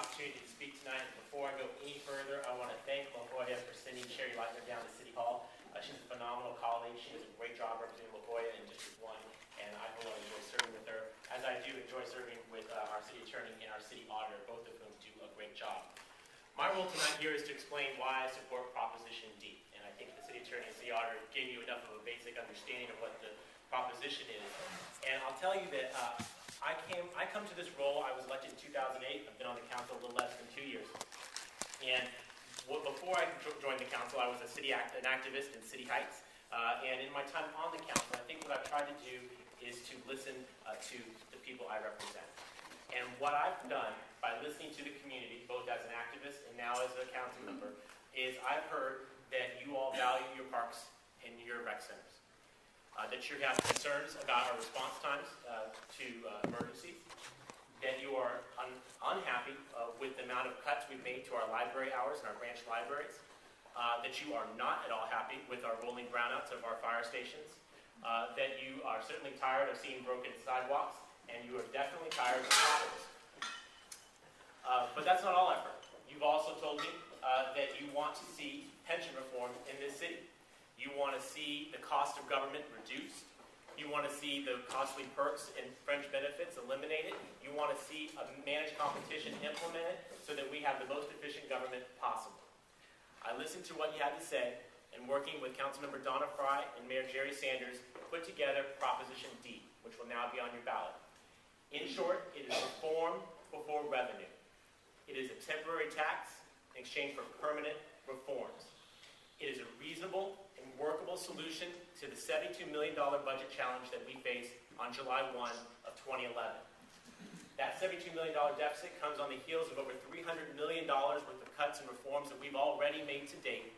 opportunity to speak tonight. Before I go any further, I want to thank LaGloria for sending Sherry Leitner down to City Hall. She's a phenomenal colleague. She does a great job representing LaGloria in District 1, and I will enjoy serving with her, as I do enjoy serving with our city attorney and our city auditor, both of whom do a great job. My role tonight here is to explain why I support Proposition D, and I think the city attorney and city auditor gave you enough of a basic understanding of what the proposition is. And I'll tell you that I come to this role, I was elected in 2008. I've been on the council a little less than 2 years. And before I joined the council, I was an activist in City Heights. And in my time on the council, I think what I've tried to do is to listen to the people I represent. And what I've done by listening to the community, both as an activist and now as a council member, is I've heard that you all value your parks and your rec centers. That you have concerns about our response times to emergencies, that you are unhappy with the amount of cuts we've made to our library hours and our branch libraries, that you are not at all happy with our rolling brownouts of our fire stations, that you are certainly tired of seeing broken sidewalks, and you are definitely tired of potholes. But that's not all I've heard. You've also told me that you want to see pension reform in this city. You want to see the cost of government reduced. You want to see the costly perks and fringe benefits eliminated. You want to see a managed competition implemented so that we have the most efficient government possible. I listened to what you had to say, and working with Councilmember Donna Fry and Mayor Jerry Sanders, put together Proposition D, which will now be on your ballot. In short, it is reform before revenue. It is a temporary tax in exchange for permanent reforms. It is a reasonable and workable solution to the $72 million budget challenge that we face on July 1 of 2011. That $72 million deficit comes on the heels of over $300 million worth of cuts and reforms that we've already made to date,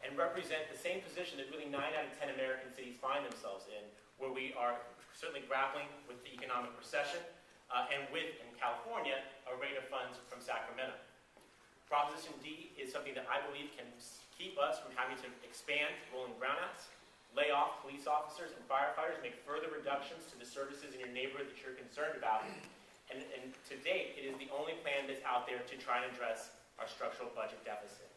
and represent the same position that really 9 out of 10 American cities find themselves in, where we are certainly grappling with the economic recession, and with, in California, a rate of funds from Sacramento. Proposition D is something that I believe can keep us from having to expand rolling brownouts, lay off police officers and firefighters, make further reductions to the services in your neighborhood that you're concerned about. And to date, it is the only plan that's out there to try and address our structural budget deficit.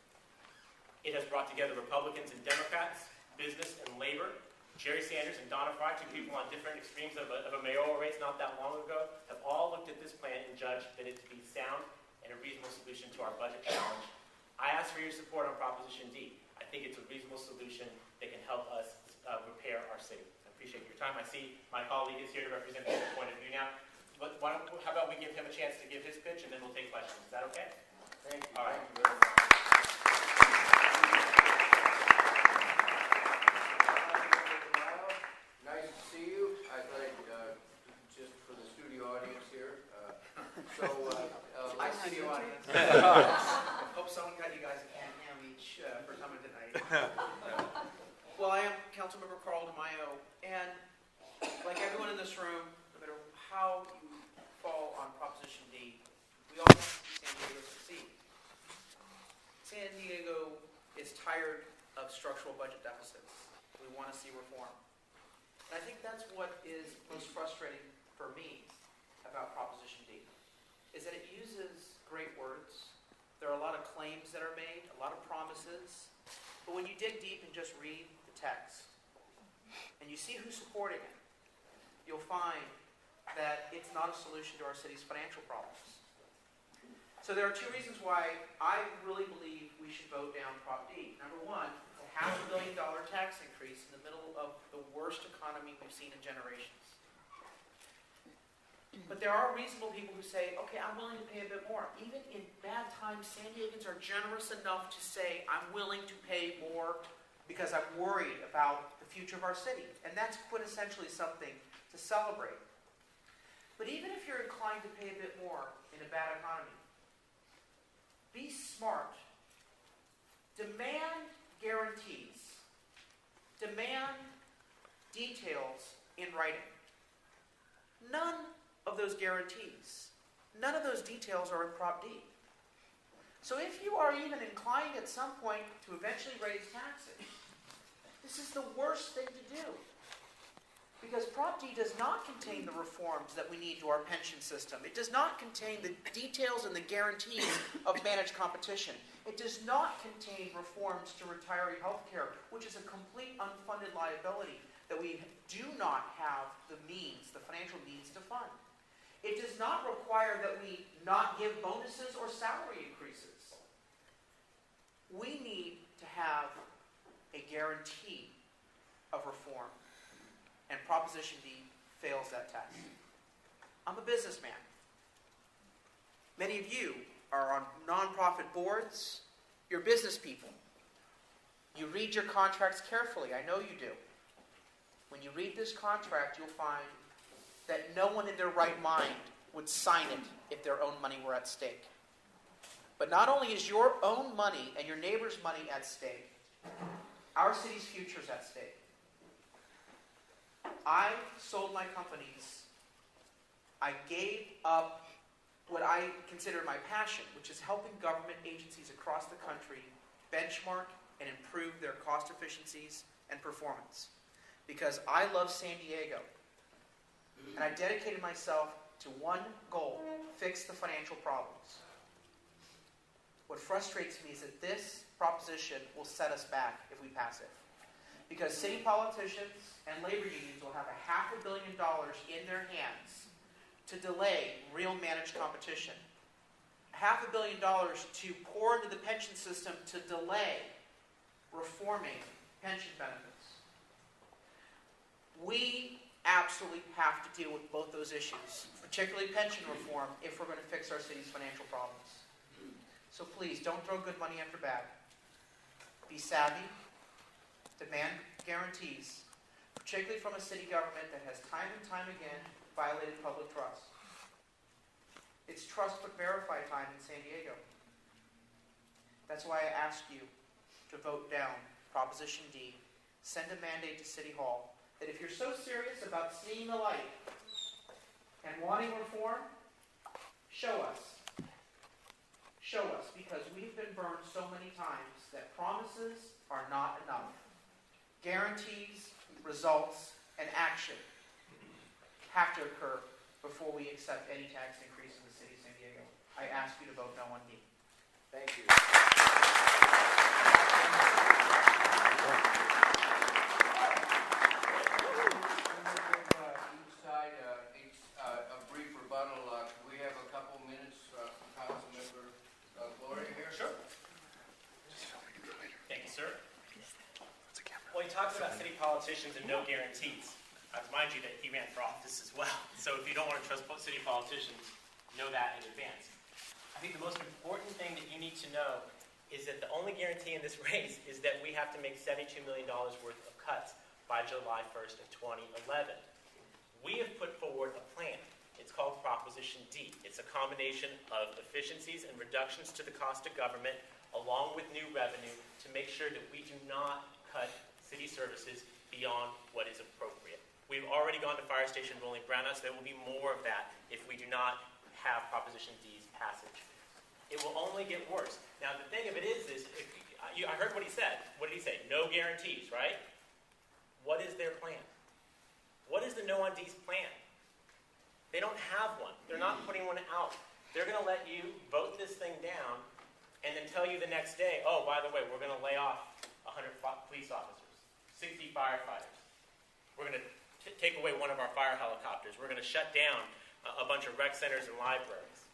It has brought together Republicans and Democrats, business and labor. Jerry Sanders and Donna Fry, two people on different extremes of a mayoral race not that long ago, have all looked at this plan and judged that it to be sound and a reasonable solution to our budget challenge. I ask for your support on Proposition D. I think it's a reasonable solution that can help us repair our city. I appreciate your time. I see my colleague is here to represent his point of view now. But how about we give him a chance to give his pitch, and then we'll take questions. Is that okay? Thank you. All right. Thank you very much. Nice to see you. I thought, just for the studio audience here. Hi, studio audience. Hope someone got you guys a can of ham each for coming tonight. Well, I am Councilmember DeMaio, and like everyone in this room, no matter how you fall on Proposition D, we all want to see San Diego succeed. San Diego is tired of structural budget deficits. We want to see reform. And I think that's what is most frustrating for me about Proposition D, is that it uses great words. There are a lot of claims that are made, a lot of promises, but when you dig deep and just read the text, and you see who's supporting it, you'll find that it's not a solution to our city's financial problems. So there are two reasons why I really believe we should vote down Prop D. Number one, a $500 million tax increase in the middle of the worst economy we've seen in generations. But there are reasonable people who say, okay, I'm willing to pay a bit more. Even in bad times, San Diegans are generous enough to say, I'm willing to pay more because I'm worried about the future of our city. And that's quintessentially something to celebrate. But even if you're inclined to pay a bit more in a bad economy, be smart. Demand guarantees. Demand details in writing. None of those guarantees, none of those details are in Prop D. So if you are even inclined at some point to eventually raise taxes, this is the worst thing to do. because Prop D does not contain the reforms that we need to our pension system. It does not contain the details and the guarantees of managed competition. It does not contain reforms to retiree health care, which is a complete unfunded liability that we do not have the means, the financial means to fund. It does not require that we not give bonuses or salary increases. We need to have a guarantee of reform, and Proposition D fails that test. I'm a businessman. Many of you are on nonprofit boards. You're business people. You read your contracts carefully. I know you do. When you read this contract, you'll find that no one in their right mind would sign it if their own money were at stake. But not only is your own money and your neighbor's money at stake, our city's future is at stake. I sold my companies. I gave up what I consider my passion, which is helping government agencies across the country benchmark and improve their cost efficiencies and performance. Because I love San Diego. And I dedicated myself to one goal: fix the financial problems. What frustrates me is that this proposition will set us back if we pass it. Because city politicians and labor unions will have $500 million in their hands to delay real managed competition. $500 million to pour into the pension system to delay reforming pension benefits. We absolutely have to deal with both those issues, particularly pension reform, if we're going to fix our city's financial problems. So please, don't throw good money after bad. Be savvy. Demand guarantees, particularly from a city government that has time and time again violated public trust. It's trust but verify time in San Diego. That's why I ask you to vote down Proposition D. Send a mandate to City Hall that if you're so serious about seeing the light and wanting reform, show us. Show us, because we've been burned so many times that promises are not enough. Guarantees, results, and action have to occur before we accept any tax increase in the city of San Diego. I ask you to vote no on D. Thank you. Each side, a brief rebuttal. We have a couple minutes from Councilmember Gloria here. Sure. Thank you, sir. Well, he talks about city politicians and no guarantees. I remind you that he ran for office as well. So if you don't want to trust city politicians, know that in advance. I think the most important thing that you need to know is that the only guarantee in this race is that we have to make $72 million worth of cuts by July 1st of 2011. We have put forward a plan. It's called Proposition D. It's a combination of efficiencies and reductions to the cost of government, along with new revenue, to make sure that we do not cut city services beyond what is appropriate. We've already gone to fire station rolling brownouts. There will be more of that if we do not have Proposition D's passage. It will only get worse. Now, the thing of it is I heard what he said. What did he say? No guarantees, right? What is their plan? What is the No on D's plan? They don't have one. They're not putting one out. They're going to let you vote this thing down and then tell you the next day, oh, by the way, we're going to lay off 100 police officers, 60 firefighters. We're going to take away one of our fire helicopters. We're going to shut down a bunch of rec centers and libraries.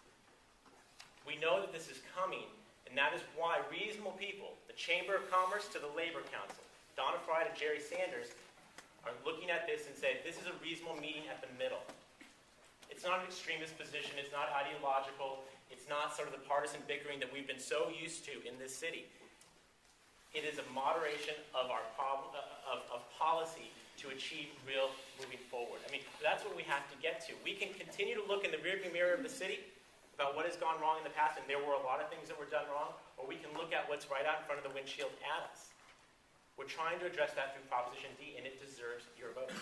We know that this is coming, and that is why reasonable people, the Chamber of Commerce to the Labor Council, Donna Fry to Jerry Sanders, are looking at this and say, this is a reasonable meeting at the middle. It's not an extremist position. It's not ideological. It's not sort of the partisan bickering that we've been so used to in this city. It is a moderation of our of policy to achieve real moving forward. I mean, that's what we have to get to. We can continue to look in the rearview mirror of the city about what has gone wrong in the past, and there were a lot of things that were done wrong, or we can look at what's right out in front of the windshield at us. We're trying to address that through Proposition D, and it deserves your vote.